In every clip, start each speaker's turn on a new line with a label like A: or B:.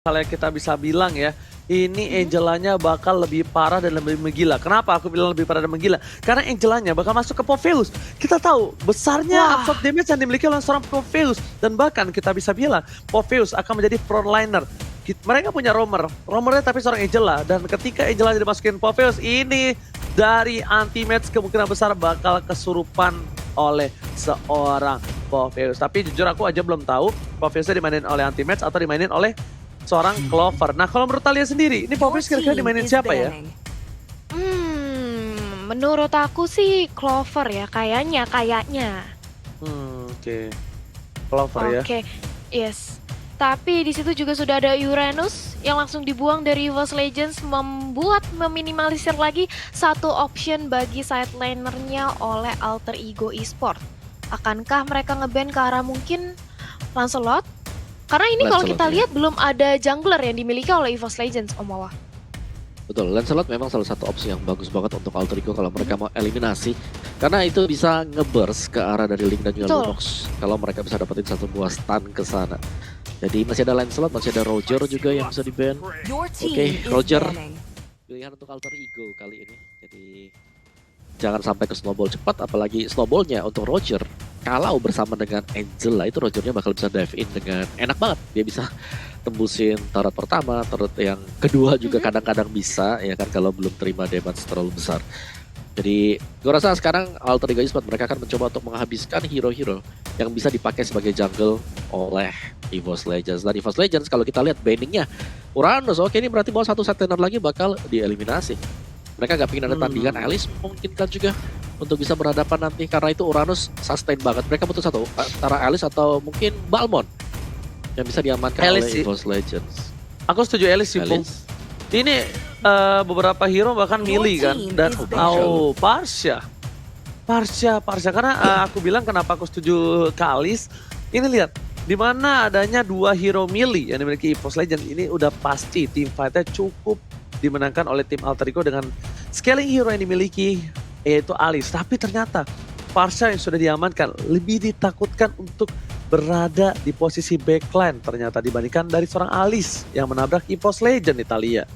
A: Kalau kita bisa bilang ya, ini Angelanya bakal lebih parah dan lebih menggila. Kenapa aku bilang lebih parah dan menggila? Karena Angelanya bakal masuk ke Popheus. Kita tahu besarnya absorb damage yang dimiliki oleh seorang Popheus. Dan bahkan kita bisa bilang Popheus akan menjadi frontliner. Mereka punya roamernya tapi seorang Angela. Dan ketika Angela dimasukin Popheus, ini dari anti-match kemungkinan besar bakal kesurupan oleh seorang Popheus. Tapi jujur aku aja belum tahu Popheusnya dimainin oleh anti-match atau dimainin oleh seorang Clover. Nah, kalau menurut Talia sendiri, ini Popheus kira-kira dimainin siapa ya?
B: Menurut aku sih Clover ya, kayaknya.
A: Oke. Clover ya.
B: Oke, yes. Tapi di situ juga sudah ada Uranus yang langsung dibuang dari EVOS Legends, meminimalisir lagi satu option bagi side lanernya oleh Alter Ego Esport. Akankah mereka ngeban ke arah mungkin Lancelot? Karena ini kalau kita lihat belum ada jungler yang dimiliki oleh EVOS Legends, Om Wawa.
C: Betul, Lancelot memang salah satu opsi yang bagus banget untuk Alter Ego kalau mereka mau eliminasi. Karena itu bisa nge-burst ke arah dari Link dan juga Lunox. Kalau mereka bisa dapetin satu buah stun ke sana. Jadi masih ada Lancelot, masih ada Roger juga yang bisa di-ban. Oke, Roger. Pilihan untuk Alter Ego kali ini. Jadi jangan sampai ke snowball cepat, apalagi snowballnya untuk Roger. Kalau bersama dengan Angela itu Rogernya bakal bisa dive in dengan enak banget. Dia bisa tembusin turret pertama, turret yang kedua juga kadang-kadang bisa ya kan kalau belum terima damage terlalu besar. Jadi gue rasa sekarang Alter Ego Esport mereka akan mencoba untuk menghabiskan hero-hero yang bisa dipakai sebagai jungle oleh EVOS Legends. Dan EVOS Legends kalau kita lihat banningnya Uranus, oke ini berarti bahwa satu set laner lagi bakal dieliminasi. Mereka gak pengen ada tandingan Alice mungkin kan juga untuk bisa berhadapan nanti karena itu Uranus sustain banget. Mereka butuh satu antara Alice atau mungkin Balmond yang bisa diamankan oleh EVOS Legends.
A: Aku setuju Alice sih, Pung. Ini beberapa hero bahkan melee kan dan Parsha karena aku bilang kenapa aku setuju Kalis. Ini lihat di mana adanya dua hero melee yang dimiliki EVOS Legends ini udah pasti team fight-nya cukup dimenangkan oleh tim Alter Ego dengan scaling hero yang dimiliki yaitu Alice. Tapi ternyata Parsha yang sudah diamankan lebih ditakutkan untuk berada di posisi backline ternyata dibandingkan dari seorang Alice yang menabrak EVOS Legends Italia.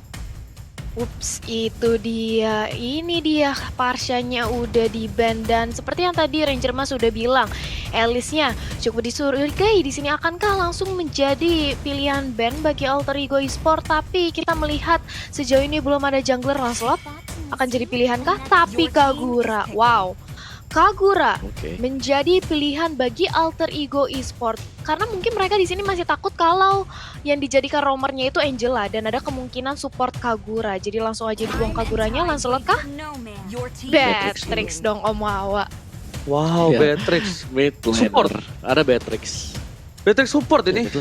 B: Ups, itu dia. Ini dia Parshanya udah di-ban dan seperti yang tadi Ranger Mas udah bilang, Alice-nya cukup disurigai di sini akankah langsung menjadi pilihan ban bagi Alter Ego Esport, tapi kita melihat sejauh ini belum ada jungler. Lancelot akan jadi pilihan kah? Tapi Kagura, wow. Kagura menjadi pilihan bagi Alter Ego Esport karena mungkin mereka di sini masih takut kalau yang dijadikan roamernya itu Angela dan ada kemungkinan support Kagura. Jadi langsung aja dibuang Kaguranya. Lancelot kah? Beatrix dong Om Wawa.
A: Wow, Beatrix
C: support. Ada Beatrix.
A: Beatrix support ini.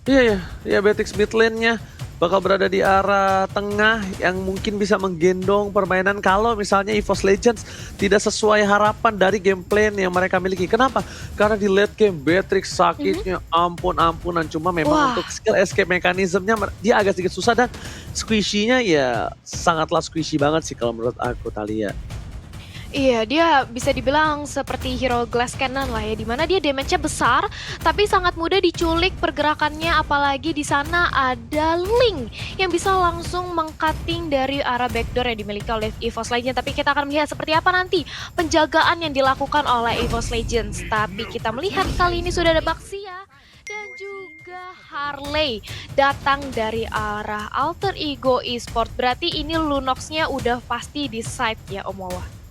A: Iya Beatrix mid lane-nya bakal berada di arah tengah yang mungkin bisa menggendong permainan kalau misalnya EVOS Legends tidak sesuai harapan dari gameplay yang mereka miliki. Kenapa? Karena di late game Beatrix sakitnya ampunan. Cuma memang untuk skill escape mekanismenya dia agak sedikit susah dan squishy-nya ya sangatlah squishy banget sih kalau menurut aku Talia.
B: Iya, dia bisa dibilang seperti hero glass cannon lah ya, dimana dia damage-nya besar, tapi sangat mudah diculik pergerakannya, apalagi di sana ada Link yang bisa langsung meng-cutting dari arah backdoor yang dimiliki oleh EVOS Legends. Tapi kita akan melihat seperti apa nanti penjagaan yang dilakukan oleh EVOS Legends. Tapi kita melihat kali ini sudah ada Baxia dan juga Harley datang dari arah Alter Ego Esport. Berarti ini Lunox-nya udah pasti di side ya Om Wawa.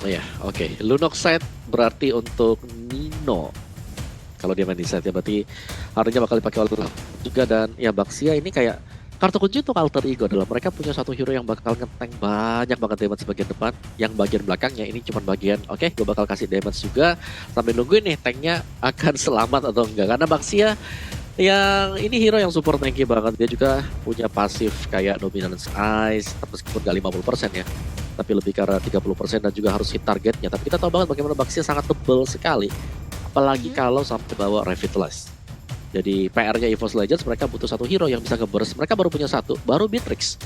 C: Oh ya, oke. Lunox side berarti untuk Nino. Kalau dia main di side ya berarti harusnya bakal dipakai oleh juga dan ya Baxia ini kayak kartu kunci untuk Alter Ego adalah mereka punya satu hero yang bakal nge-tank banyak banget damage bagian depan, yang bagian belakangnya ini cuma bagian gue bakal kasih damage juga sambil nungguin nih tanknya akan selamat atau enggak karena Baxia yang ini hero yang support tanky banget. Dia juga punya pasif kayak Dominance Ice meskipun gak 50% ya, tapi lebih ke arah 30% dan juga harus hit targetnya. Tapi kita tahu banget bagaimana Baxia sangat tebal sekali, apalagi kalau sampai bawa Revitalize. Jadi PR-nya EVOS Legends mereka butuh satu hero yang bisa nge-burst. Mereka baru punya satu, baru Beatrix.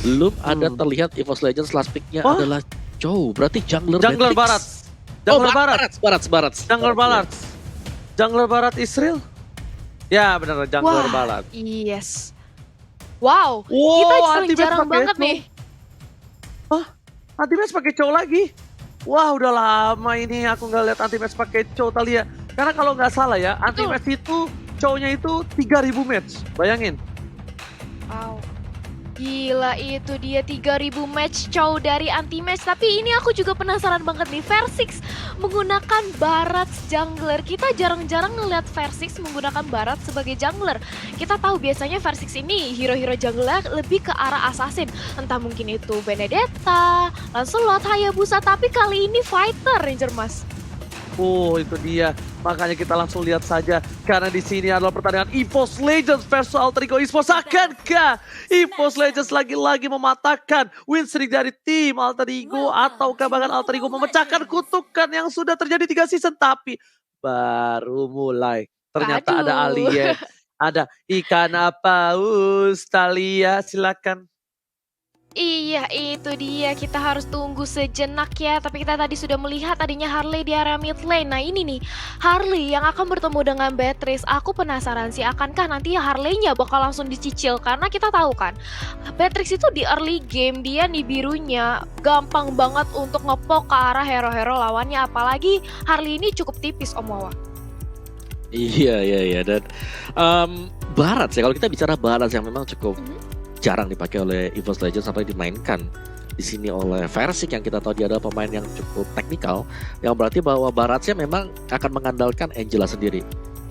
C: Belum ada terlihat EVOS Legends last pick-nya adalah Joe, berarti jungler
A: Barat.
C: Barat.
A: Jungler Barat Israel. Ya benar, jungler
B: Wah,
A: balat.
B: yes. Wow,
A: Wow,
B: kita
A: anti-match
B: jarang
A: pakai
B: banget
A: itu.
B: nih.
A: Hah? Anti-match pakai Chow lagi? Wah, udah lama ini aku nggak lihat anti-match pakai Chow Thalia. Karena kalau nggak salah ya, anti-match itu Chow-nya itu 3.000 match. Bayangin.
B: Wow. Gila, itu dia 3.000 match Chow dari anti-match. Tapi ini aku juga penasaran banget nih, Versix menggunakan Barat jungler. Kita jarang-jarang ngeliat Versix menggunakan Barat sebagai jungler. Kita tahu biasanya Versix ini hero-hero jungler lebih ke arah assassin. Entah mungkin itu Benedetta, Lancelot, Hayabusa, tapi kali ini fighter Ranger Mas.
A: Oh, itu dia. Makanya kita langsung lihat saja. Karena di sini adalah pertandingan EVOS Legends versus Alter Ego Esports. Akankah EVOS Legends lagi-lagi mematahkan win streak dari tim Alter Ego? Ataukah bahkan Alter Ego memecahkan kutukan yang sudah terjadi 3 season? Tapi baru mulai. Ternyata ada
B: Aduh.
A: alien. Ada ikan paus. Thalia, silakan.
B: Iya, itu dia. Kita harus tunggu sejenak ya. Tapi kita tadi sudah melihat adanya Harley di area mid lane. Nah ini nih, Harley yang akan bertemu dengan Beatrice. Aku penasaran sih, akankah nanti Harley-nya bakal langsung dicicil? Karena kita tahu kan, Beatrice itu di early game, dia nih birunya gampang banget untuk ngepok ke arah hero-hero lawannya. Apalagi Harley ini cukup tipis, Om Wawa.
C: Iya. Dan Barat sih, kalau kita bicara Barat yang memang cukup jarang dipakai oleh EVOS Legends sampai dimainkan di sini oleh Versix yang kita tahu dia adalah pemain yang cukup teknikal, yang berarti bahwa Baratnya memang akan mengandalkan Angela sendiri.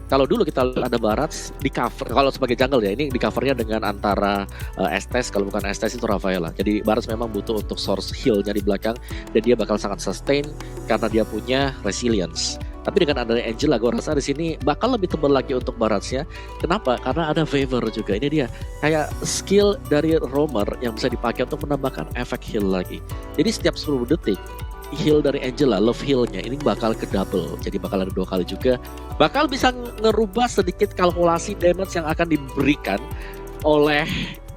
C: Kalau dulu kita lihat ada Barat di cover, kalau sebagai jungle ya, ini di covernya dengan antara Estes, kalau bukan Estes itu Rafaela. Jadi Barat memang butuh untuk source heal-nya di belakang, dan dia bakal sangat sustain karena dia punya resilience. Tapi dengan adanya Angela, gue rasa di sini bakal lebih tebal lagi untuk Baratsnya. Kenapa? Karena ada favor juga. Ini dia kayak skill dari Roamer yang bisa dipakai untuk menambahkan efek heal lagi. Jadi setiap 10 detik heal dari Angela, love heal-nya ini bakal ke double. Jadi bakal ada 2 kali juga. Bakal bisa ngerubah sedikit kalkulasi damage yang akan diberikan oleh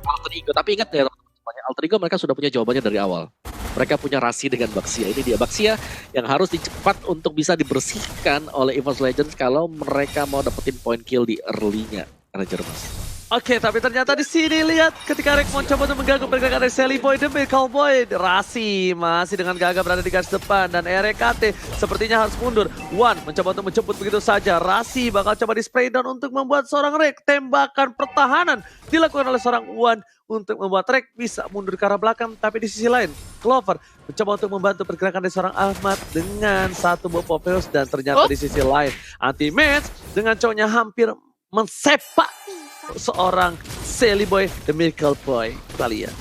C: Alter Ego. Tapi ingat ya teman-teman, Alter Ego mereka sudah punya jawabannya dari awal. Mereka punya rasi dengan Baxia. Ini dia Baxia yang harus dicepat untuk bisa dibersihkan oleh EVOS Legends kalau mereka mau dapetin point kill di early-nya. Ranger Mas.
A: Oke, tapi ternyata di sini lihat ketika Rek mencoba untuk mengganggu pergerakan dari Sally Boy demi Cowboy, Rasi masih dengan gagah berada di garis depan dan RKT sepertinya harus mundur. Wan mencoba untuk menjemput begitu saja. Rasi bakal coba di spray down untuk membuat seorang Rek tembakan pertahanan dilakukan oleh seorang Wan untuk membuat Rek bisa mundur ke arah belakang. Tapi di sisi lain, Clover mencoba untuk membantu pergerakan dari seorang Ahmad dengan satu buah Popheus dan ternyata di sisi lain anti-match dengan cowoknya hampir mensepak seorang Sally Boy, The Miracle Boy. Kita lihat.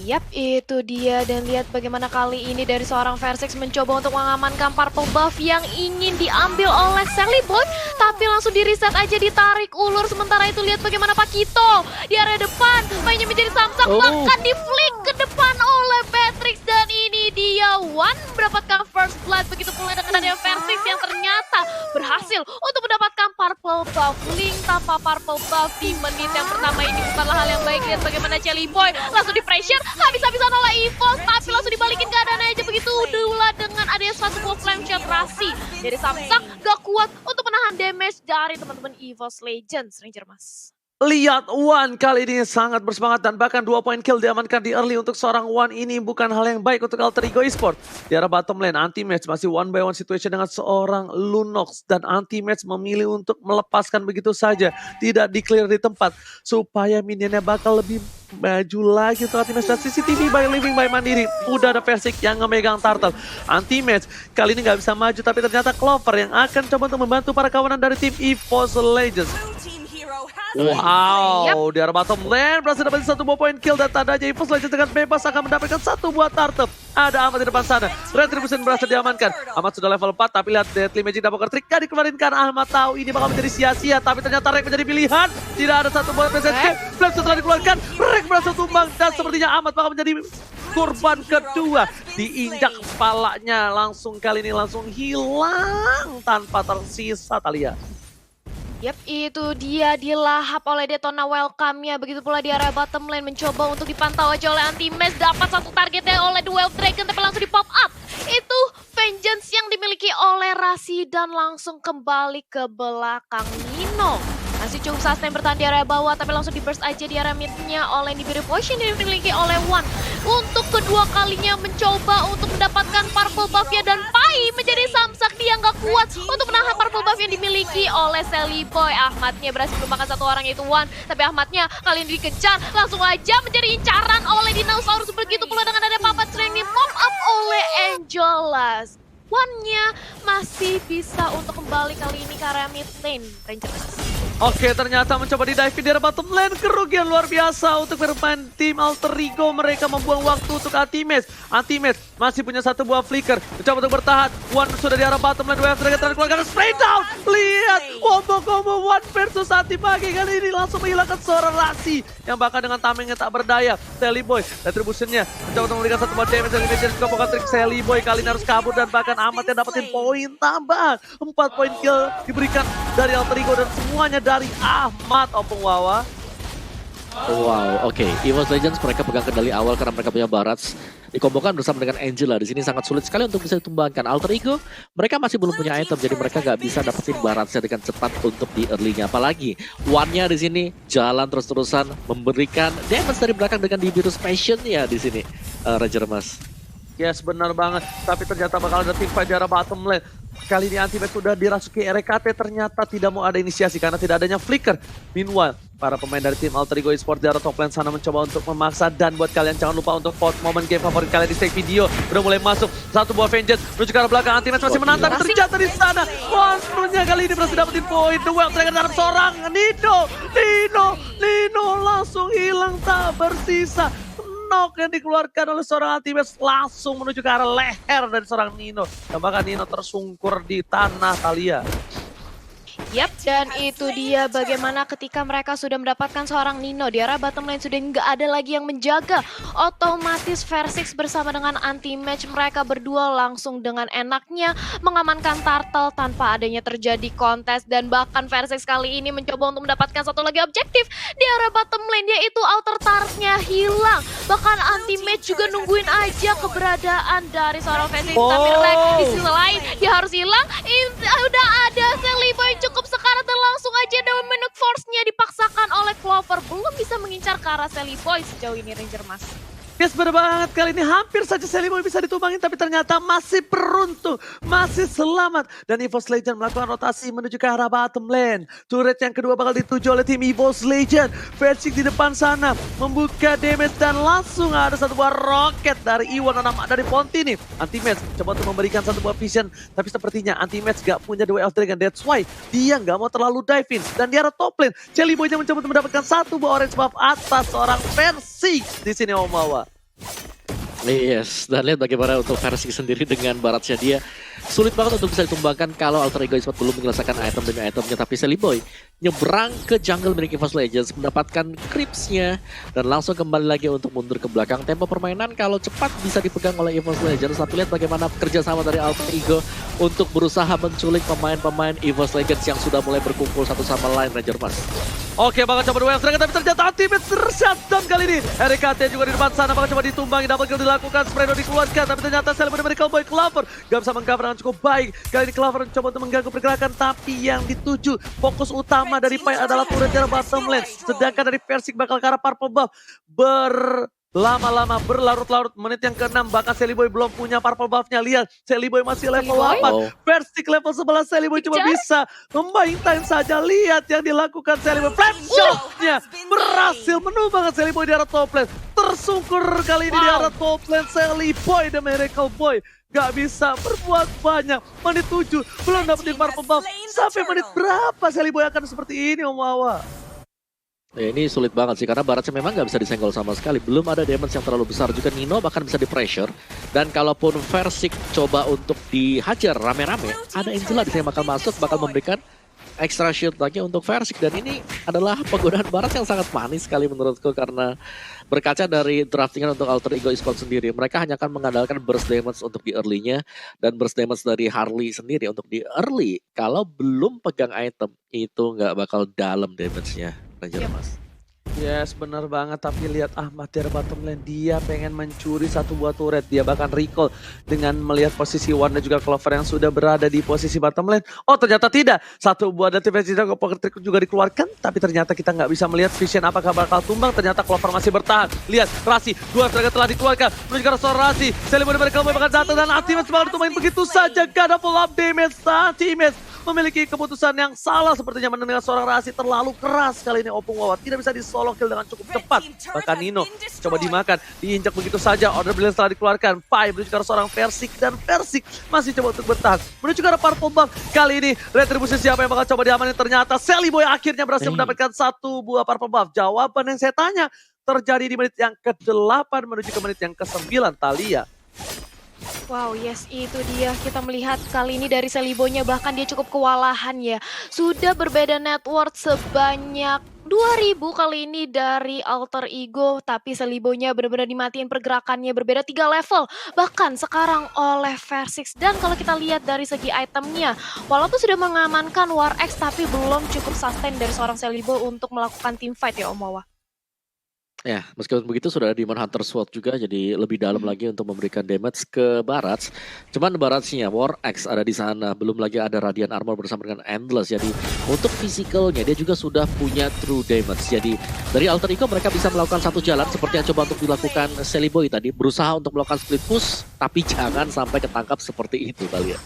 B: Yap, itu dia. Dan lihat bagaimana kali ini dari seorang Versix mencoba untuk mengamankan purple buff yang ingin diambil oleh Sally Boy. Tapi langsung di reset aja, ditarik ulur. Sementara itu lihat bagaimana Pakito di area depan. Mainnya menjadi Samsak, bahkan di flick ke depan oleh Beatrix. Dan ini dia Wan mendapatkan first blood. Begitu pula dengan adanya Versix yang ternyata berhasil untuk mendapatkan purple buff. Link tanpa purple buff di menit yang pertama ini bukanlah hal yang baik. Lihat bagaimana Sally Boy langsung di pressure. Habis-habisan oleh EVOS, tapi langsung dibalikin keadaannya aja begitu. Dula dengan adanya satu buah flame shot Rasi dari Samsak gak kuat untuk menahan damage dari teman-teman EVOS Legends, Ranger Mas.
A: Lihat Wan kali ini sangat bersemangat dan bahkan 2 point kill diamankan di early untuk seorang Wan. Ini bukan hal yang baik untuk Alter Ego Esports. Di arah bottom lane, anti-match masih 1-by-1 situation dengan seorang Lunox. Dan anti-match memilih untuk melepaskan begitu saja. Tidak di-clear di tempat. Supaya minionnya bakal lebih maju lagi untuk anti-match. Dan CCTV by Living by Mandiri. Udah ada Versix yang ngemegang turtle. Anti-match kali ini gak bisa maju. Tapi ternyata Clover yang akan coba untuk membantu para kawanan dari tim EVOS Legends. Wow, di arah bottom lane berhasil dapat satu buah point kill dan tandanya EVOS Legends dengan bebas akan mendapatkan satu buah turtle. Ada Ahmad di depan sana. Retribution berhasil diamankan. Ahmad sudah level 4 tapi lihat Deadly Magic double trick gak dikeluarinkan. Ahmad tahu ini bakal menjadi sia-sia tapi ternyata Rek menjadi pilihan. Tidak ada satu buah PSSK. Flame setelah dikeluarkan, Rek berhasil tumbang dan sepertinya Ahmad bakal menjadi korban kedua. Diinjak kepalanya langsung kali ini langsung hilang tanpa tersisa Thalia.
B: Yap, itu dia dilahap oleh Detona welcome-nya. Begitu pula di area bottom lane mencoba untuk dipantau aja oleh anti-match. Dapat satu targetnya oleh Duel Dragon tapi langsung di pop up. Itu vengeance yang dimiliki oleh Rasi dan langsung kembali ke belakang Nino. Masih cukup sustain bertahan di area bawah, tapi langsung di burst aja di area midnya oleh Nibiru Potion yang dimiliki oleh Wan. Untuk kedua kalinya mencoba untuk mendapatkan purple buff-nya, dan Pai menjadi samsak dia nggak kuat untuk menahan purple buff yang dimiliki oleh Sally Boy. Ahmadnya berhasil melupakan satu orang, yaitu Wan, tapi Ahmadnya kali ini dikejar, langsung aja menjadi incaran oleh Dinosaurus. Begitu pula dengan ada Papa Strength yang pop up oleh Angelas. One-nya masih bisa untuk kembali kali ini ke area mid lane Rangers.
A: Oke, ternyata mencoba di dive di area bottom lane. Kerugian luar biasa untuk bermain tim Alter Ego. Mereka membuang waktu untuk Anti-Match. Anti-Match masih punya satu buah flicker. Mencoba untuk bertahan. One sudah di arah bottom lane. Wave Dragon keluarkan spray down. Lihat, combo One versus Anti-Mage kali ini langsung menghilangkan seorang Rasi. Yang bahkan dengan tamengnya tak berdaya. Sally Boy, retributionnya mencoba untuk memberikan satu buah damage. Dan ini juga bukan trik Sally Boy kali ini harus kabur. Dan bahkan Ahmad yang dapetin poin tambahan. 4 poin kill diberikan dari Alter Ego. Dan semuanya dari Ahmad Opung Wawa.
C: Wow, oke. EVOS Legends mereka pegang kendali awal karena mereka punya Barats. Dikombokan bersama dengan Angela. Di sini sangat sulit sekali untuk bisa ditumbangkan. Alter Ego, mereka masih belum punya item, jadi mereka nggak bisa dapetin Baratsnya dengan cepat untuk di early-nya. Apalagi One-nya di sini jalan terus-terusan memberikan damage dari belakang dengan Nibiru's Passion-nya di sini. Ranger Mas.
A: Yes, benar banget. Tapi ternyata bakal ada team fight di arah bottom lane. Kali ini Anti-Match sudah dirasuki RKT, ternyata tidak mau ada inisiasi karena tidak adanya flicker. Meanwhile, para pemain dari tim Alter Ego Esports di arah top lane sana mencoba untuk memaksa. Dan buat kalian jangan lupa untuk vote momen game favorit kalian di stake video. Udah mulai masuk, satu buah Vengeance menuju ke arah belakang. Anti-Match masih menantang, terjatuh di sana. Monsternya kali ini berhasil dapetin poin. The Well Dragon dalam seorang Nino langsung hilang tak bersisa. Knock yang dikeluarkan oleh seorang Anti-Match langsung menuju ke arah leher dari seorang Nino. Dan bahkan Nino tersungkur di tanah Thalia.
B: Yap, dan itu dia bagaimana ketika mereka sudah mendapatkan seorang Nino di arah bottom lane, sudah nggak ada lagi yang menjaga. Otomatis Versix bersama dengan Anti-Match mereka berdua langsung dengan enaknya mengamankan turtle tanpa adanya terjadi kontes. Dan bahkan Versix kali ini mencoba untuk mendapatkan satu lagi objektif di arah bottom lane, yaitu outer turret-nya hilang. Bahkan Anti-Match juga nungguin aja keberadaan dari seorang Versix, tapi Rek di sisi lain dia harus hilang. Udah ada Sally Boy cukup sekarang, dan langsung aja Dominic Force-nya dipaksakan oleh Clover. Belum bisa mengincar ke arah Sally Boy sejauh ini Ranger Mas.
A: Yes, bener banget. Kali ini hampir saja Sally Boy bisa ditumbangin, tapi ternyata masih beruntung, masih selamat. Dan EVOS Legend melakukan rotasi menuju ke arah bottom lane. Turret yang kedua bakal dituju oleh tim EVOS Legend. Versix di depan sana membuka damage, dan langsung ada satu buah roket dari Iwan dari Fontini. Anti-Match coba untuk memberikan satu buah vision, tapi sepertinya Anti-Match gak punya The Way of Dragon. That's why dia gak mau terlalu dive in. Dan di arah top lane, Sally Boy mencoba untuk mendapatkan satu buah orange buff atas seorang Versix di sini Om Wawa.
C: Yes, dan lihat bagaimana untuk Versix sendiri dengan Baratsnya dia. Sulit banget untuk bisa ditumbangkan kalau Alter Ego Esports belum menyelesaikan item demi itemnya. Tapi Sally Boy nyebrang ke jungle milik EVOS Legends, mendapatkan creeps-nya, dan langsung kembali lagi untuk mundur ke belakang. Tempo permainan kalau cepat bisa dipegang oleh EVOS Legends. Tapi lihat bagaimana kerjasama dari Alter Ego untuk berusaha menculik pemain-pemain EVOS Legends yang sudah mulai berkumpul satu sama lain, Ranger Mas.
A: Oke, bakal coba duel serangan, tapi ternyata Anti-Match tershutdown kali ini. RKT juga di depan sana bakal coba ditumbangi, double kill dilakukan, Spredo dikeluarkan, tapi ternyata Sally Boy Miracle Boy Clover gak bisa mengcover dengan cukup baik. Kali ini Clover mencoba untuk mengganggu pergerakan, tapi yang dituju fokus utama dari Pai adalah turret dari bottom lane. Sedangkan dari Versix bakal ke arah purple buff. Lama-lama berlarut-larut, menit yang ke-6 bahkan Sally Boy belum punya purple buff-nya. Lihat, Sally Boy masih level 8. Versix level 11, Sally Boy cuma bisa membaintain saja. Lihat yang dilakukan Sally Boy. Flame shot-nya berhasil menumbangkan Sally Boy di arah top lane. Tersungkur kali ini di arah top lane Sally Boy, The Miracle Boy. Gak bisa berbuat banyak. Menit 7 belum dapetin purple buff. Sampai menit berapa Sally Boy akan seperti ini Om Wawa?
C: Ya, ini sulit banget sih karena Baratsnya memang nggak bisa disenggol sama sekali. Belum ada damage yang terlalu besar juga. Nino bahkan bisa di pressure. Dan kalaupun Versix coba untuk dihajar rame-rame, ada Angela di sini bakal masuk, bakal memberikan extra shield lagi untuk Versix. Dan ini adalah penggunaan Barats yang sangat manis sekali menurutku, karena berkaca dari draftingan untuk Alter Ego Esports sendiri, mereka hanya akan mengandalkan burst damage untuk di early-nya dan burst damage dari Harley sendiri untuk di early. Kalau belum pegang item itu nggak bakal dalam damage-nya. Ranger Mas.
A: Yes, benar banget. Tapi lihat Ahmad dari bottom lane, dia pengen mencuri satu buah turret. Dia bahkan recall dengan melihat posisi Wan dan juga Clover yang sudah berada di posisi bottom lane. Oh, ternyata tidak. Satu buah defense juga dikeluarkan, tapi ternyata kita nggak bisa melihat vision apakah bakal tumbang. Ternyata Clover masih bertahan. Lihat, Rasi, dua tenaga telah dikeluarkan. Menuju ke arah seorang Rasi. Selimo dari Clover bakal datang dan Ultimate bakal ditumbangin begitu saja. Gak ada full up damage. Ultimate memiliki keputusan yang salah sepertinya mendengar seorang Rasi terlalu keras kali ini. Opung Wawa tidak bisa di-solo kill dengan cukup cepat. Bahkan Nino coba dimakan, diinjak begitu saja. Order brilliant setelah dikeluarkan. Pai menuju ke arah seorang Persik dan Persik masih coba untuk bertahan. Menuju ke arah Purple Buff. Kali ini retribusi siapa yang bakal coba diamanin? Ternyata Sally Boy akhirnya berhasil mendapatkan satu buah Purple Buff. Jawaban yang saya tanya terjadi di menit yang ke-8 menuju ke menit yang ke-9, Thalia.
B: Wow, yes, itu dia. Kita melihat kali ini dari Selibonya, bahkan dia cukup kewalahan ya. Sudah berbeda net worth sebanyak 2000 kali ini dari Alter Ego, tapi Selibonya benar-benar dimatiin, pergerakannya berbeda 3 level. Bahkan sekarang oleh Versix. Dan kalau kita lihat dari segi itemnya, walaupun sudah mengamankan War X, tapi belum cukup sustain dari seorang Selibo untuk melakukan team fight ya Om Wawa.
C: Ya, meskipun begitu sudah ada Demon Hunter Sword juga, jadi lebih dalam lagi untuk memberikan damage ke Barats. Cuman Baratsnya War X ada di sana, belum lagi ada Radiant Armor bersama dengan Endless. Jadi untuk fisikalnya dia juga sudah punya true damage. Jadi dari Alter Ego mereka bisa melakukan satu jalan seperti yang coba untuk dilakukan Sally Boy tadi, berusaha untuk melakukan split push, tapi jangan sampai ketangkap seperti itu kali ya.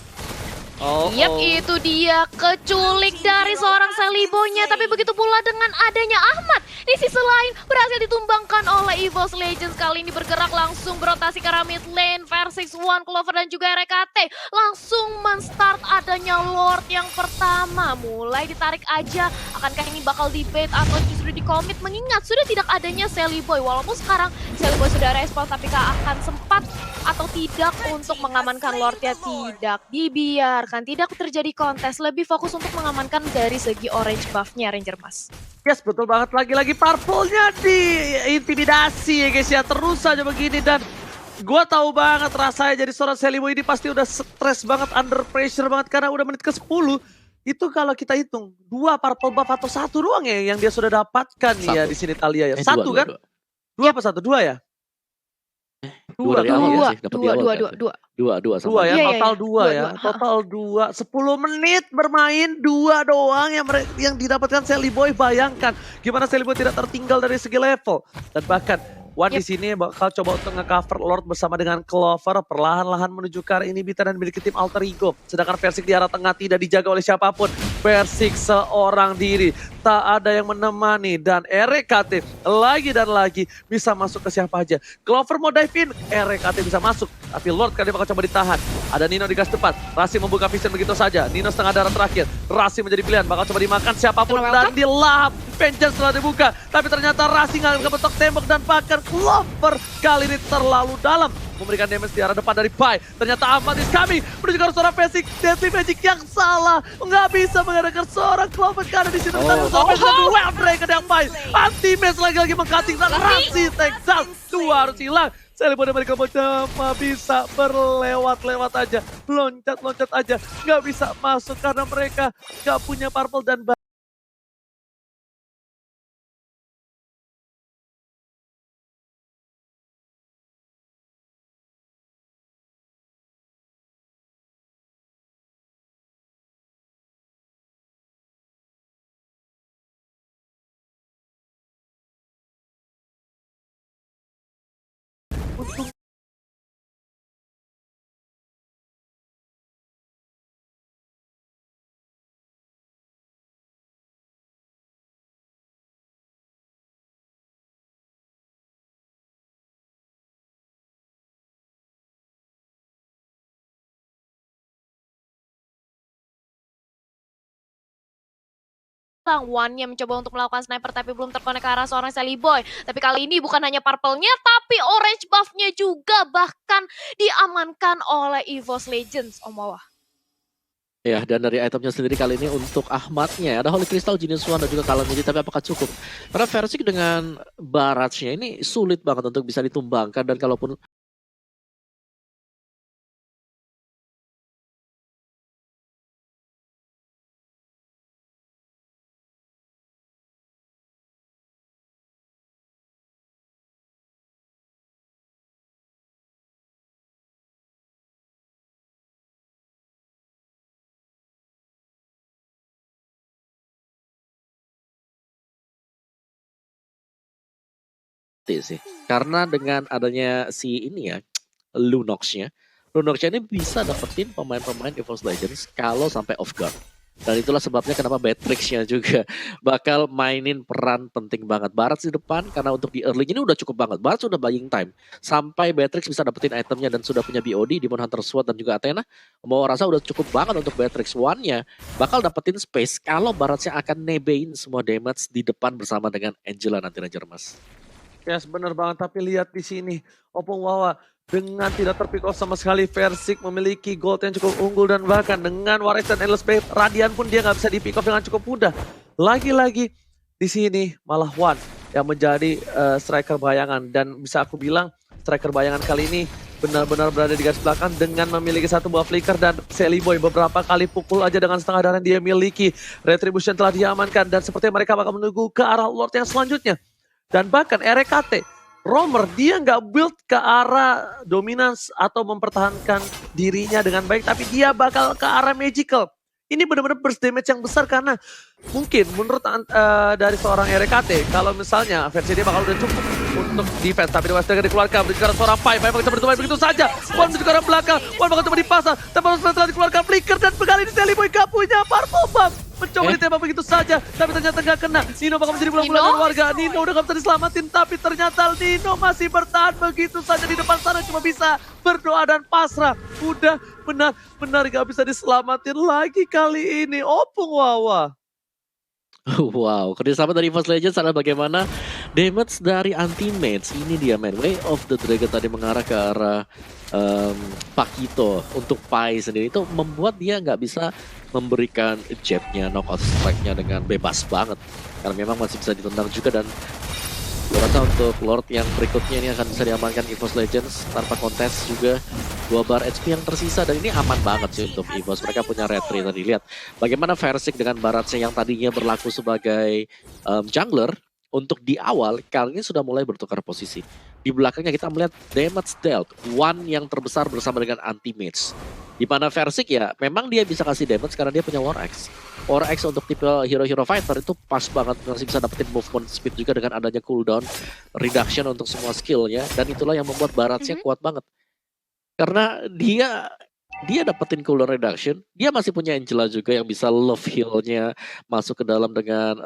B: Yap, itu dia keculik dari seorang Salibonya. Tapi begitu pula dengan adanya Ahmad. Di sisi lain berhasil ditumbangkan oleh EVOS Legends. Kali ini bergerak langsung berotasi ke arah mid lane. Versix, One, Clover dan juga RKT. Langsung men-start adanya Lord yang pertama. Mulai ditarik aja. Akankah ini bakal debate atau justru di-commit? Mengingat sudah tidak adanya Sally Boy. Walaupun sekarang Sally Boy sudah respon, tapi akan sempat atau tidak untuk mengamankan Lordnya? Tidak dibiarkan, tidak terjadi kontes, lebih fokus untuk mengamankan dari segi orange buff-nya Ranger Mas.
A: Yes, betul banget. Lagi-lagi Purple-nya diintimidasi ya guys ya. Terus aja begini dan gue tahu banget rasanya jadi seorang Selimo ini pasti udah stres banget, under pressure banget karena udah menit ke-10. Itu kalau kita hitung, 2 Purple Buff atau 1 doang ya yang dia sudah dapatkan ya di sini Thalia ya. 1 kan? 2 apa 1? 2 ya?
C: Dua dari awal ya sih, dapat di awal kan? Dua sama
A: ya,
B: Iya,
A: total
B: iya.
A: 2 ya. Total 2. 10 menit bermain 2 doang yang didapatkan Sally Boy. Bayangkan gimana Sally Boy tidak tertinggal dari segi level. Dan bahkan Wan di sini bakal coba untuk nge-cover Lord bersama dengan Clover. Perlahan-lahan menuju ke arah inhibitor dan memiliki tim Alter Ego. Sedangkan Versix di arah tengah tidak dijaga oleh siapapun. Versix seorang diri. Tak ada yang menemani. Dan RKT lagi dan lagi bisa masuk ke siapa aja. Clover mau dive in, RKT bisa masuk. Tapi Lord kan dia bakal coba ditahan. Ada Nino di gas depan. Rasi membuka vision begitu saja. Nino setengah darah terakhir. Rasi menjadi pilihan. Bakal coba dimakan siapapun. Dan dilahap. Vengeance telah dibuka. Tapi ternyata Rasi nggak kebetok tembok. Dan bahkan Clover kali ini terlalu dalam. Memberikan damage di arah depan dari Pai. Ternyata Ahmad is coming. Menuju ke seorang basic. Deadly Magic yang salah. Nggak bisa mengadakan seorang Clover. Karena di situ kita Well Dragon yang Pai. Anti-match lagi-lagi mengcutting. Dan Rasi takes out. 2 harus hilang. Saya lihat mereka cuma bisa berlewat-lewat aja. Loncat-loncat aja. Nggak bisa masuk karena mereka nggak punya purple dan untung
B: One-nya mencoba untuk melakukan sniper tapi belum terkonek ke arah seorang Sally Boy. Tapi kali ini bukan hanya purple-nya tapi orange buff-nya juga bahkan diamankan oleh EVOS Legends, Om Wawa.
C: Ya, dan dari itemnya sendiri kali ini untuk Ahmadnya ada Holy Crystal, Genius One dan juga Calamity, tapi apakah cukup? Karena Versix dengan Baratsnya ini sulit banget untuk bisa ditumbangkan, dan kalaupun bukti sih. Karena dengan adanya si ini ya, Lunox-nya ini bisa dapetin pemain-pemain EVOS Legends kalau sampai off guard. Dan itulah sebabnya kenapa Batrix-nya juga bakal mainin peran penting banget. Barat di depan karena untuk di early ini udah cukup banget. Barat sudah buying time sampai Batrix bisa dapetin itemnya dan sudah punya BOD, Demon Hunter Sword dan juga Athena. Mau rasa udah cukup banget untuk Batrix. One-nya bakal dapetin space kalau Baratnya akan nebein semua damage di depan bersama dengan Angela nanti Ranger Mas.
A: Yes, bener banget. Tapi lihat di sini, Opung Wawa dengan tidak terpick off sama sekali, Versik memiliki gold yang cukup unggul dan bahkan dengan Warex dan Endless Blade, Radian pun dia nggak bisa di pick off dengan cukup mudah. Lagi-lagi di sini malah One yang menjadi striker bayangan dan bisa aku bilang striker bayangan kali ini benar-benar berada di garis belakang dengan memiliki satu buah flicker dan Sally Boy beberapa kali pukul aja dengan setengah darah yang dia miliki. Retribution telah diamankan dan sepertinya mereka bakal menunggu ke arah Lord yang selanjutnya. Dan bahkan RKT, Romer dia nggak build ke arah dominance atau mempertahankan dirinya dengan baik, tapi dia bakal ke arah magical. Ini benar-benar burst damage yang besar karena mungkin menurut dari seorang RKT, kalau misalnya versi dia bakal udah cukup untuk defense, tapi Dewa Striker dikeluarkan, menuju ke arah seorang Pai bakal coba ditutup begitu saja. One menuju ke arah belakang, One bakal coba dipasang, tapi setelah dikeluarkan flicker dan kali ini Sally Boy gak punya parfum. Mencoba ditembak begitu saja, tapi ternyata nggak kena. Nino bakal menjadi bulan-bulanan warga. Nino udah gak bisa diselamatin, tapi ternyata Nino masih bertahan begitu saja di depan sana. Cuma bisa berdoa dan pasrah. Udah benar-benar gak bisa diselamatin lagi kali ini. Opung Wawa.
C: Wow, kerjasama dari EVOS Legends adalah bagaimana damage dari anti-mage. Ini dia man, Way of the Dragon tadi mengarah ke arah Pakito untuk Pai sendiri. Itu membuat dia nggak bisa memberikan jabnya, knockout strike-nya dengan bebas banget. Karena memang masih bisa ditendang juga dan gue rasa untuk Lord yang berikutnya ini akan bisa diamankan EVOS Legends tanpa kontes juga. 2 bar HP yang tersisa dan ini aman banget sih untuk EVOS. Mereka punya retry tadi. Lihat bagaimana Versik dengan Baratnya yang tadinya berlaku sebagai jungler untuk di awal kali ini sudah mulai bertukar posisi. Di belakangnya kita melihat damage dealt, One yang terbesar bersama dengan anti-mage. Di mana Versik ya memang dia bisa kasih damage karena dia punya War Axe. War Axe untuk tipe hero-hero fighter itu pas banget, masih bisa dapetin movement speed juga dengan adanya cooldown reduction untuk semua skillnya. Dan itulah yang membuat Baratnya kuat banget. Karena dia dapetin cooldown reduction, dia masih punya Angela juga yang bisa love heal-nya masuk ke dalam dengan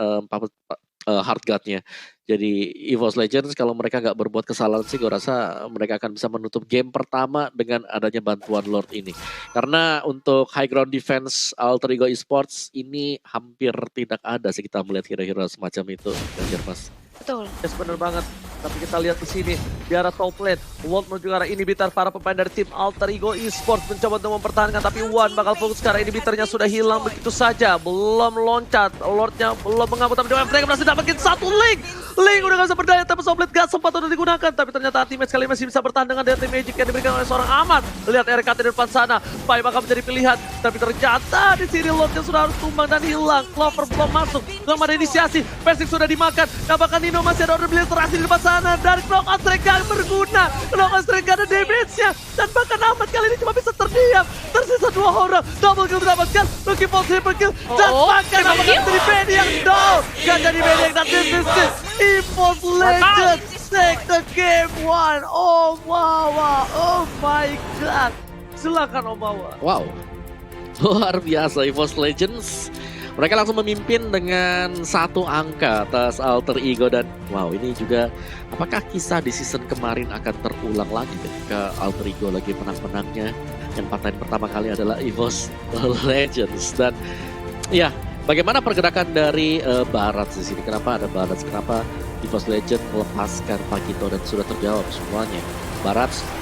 C: hard guard-nya. Jadi EVOS Legends kalau mereka nggak berbuat kesalahan sih, gue rasa mereka akan bisa menutup game pertama dengan adanya bantuan Lord ini. Karena untuk high ground defense Alter Ego Esports ini hampir tidak ada sih kita melihat hero-hero semacam itu, Mas.
B: Betul.
A: Yes, bener banget. Tapi kita lihat di sini di arah top lane, World menuju ke arah inhibitor. Para pemain dari tim Alter Ego Esports mencoba untuk mempertahankan, tapi One bakal fokus ke arah inhibitornya sudah hilang begitu saja. Belum loncat, Lordnya belum mengambil, tapi mereka berhasil dapetin satu link. Link udah gak bisa berdaya, tapi Soblet gak sempat untuk digunakan. Tapi ternyata Ultimate kali masih bisa bertahan dengan Dirty Magic yang diberikan oleh seorang Amat. Lihat RKT di depan sana, Pai bakal menjadi pilihan. Tapi ternyata di sini Lordnya sudah harus tumbang dan hilang. Clover belum masuk, belum ada inisiasi. Versik sudah dimakan. Nah bahkan Nino masih ada order beli terakhir di depan sana. Dan knockout strike gak berguna. Knockout strike gak ada damage-nya. Dan bahkan Amat kali ini cuma bisa terdiam. Tersisa 2 orang. Double kill mendapatkan. Lucky Bolt triple kill. Dan bahkan Amat gak jadi bedi yang down. Gak jadi bedi yang dan EVOS Legends take the game 1. Oh Wawa, oh my god. Silakan Om Wawa.
C: Wow, luar biasa EVOS Legends. Mereka langsung memimpin dengan 1 angka atas Alter Ego dan wow, ini juga apakah kisah di season kemarin akan terulang lagi ketika Alter Ego lagi menang-menangnya. Yang paten pertama kali adalah EVOS Legends dan ya, bagaimana pergerakan dari Barat di sini? Kenapa ada Barat? Kenapa EVOS Legends melepaskan Pakito dan sudah terjawab semuanya? Barat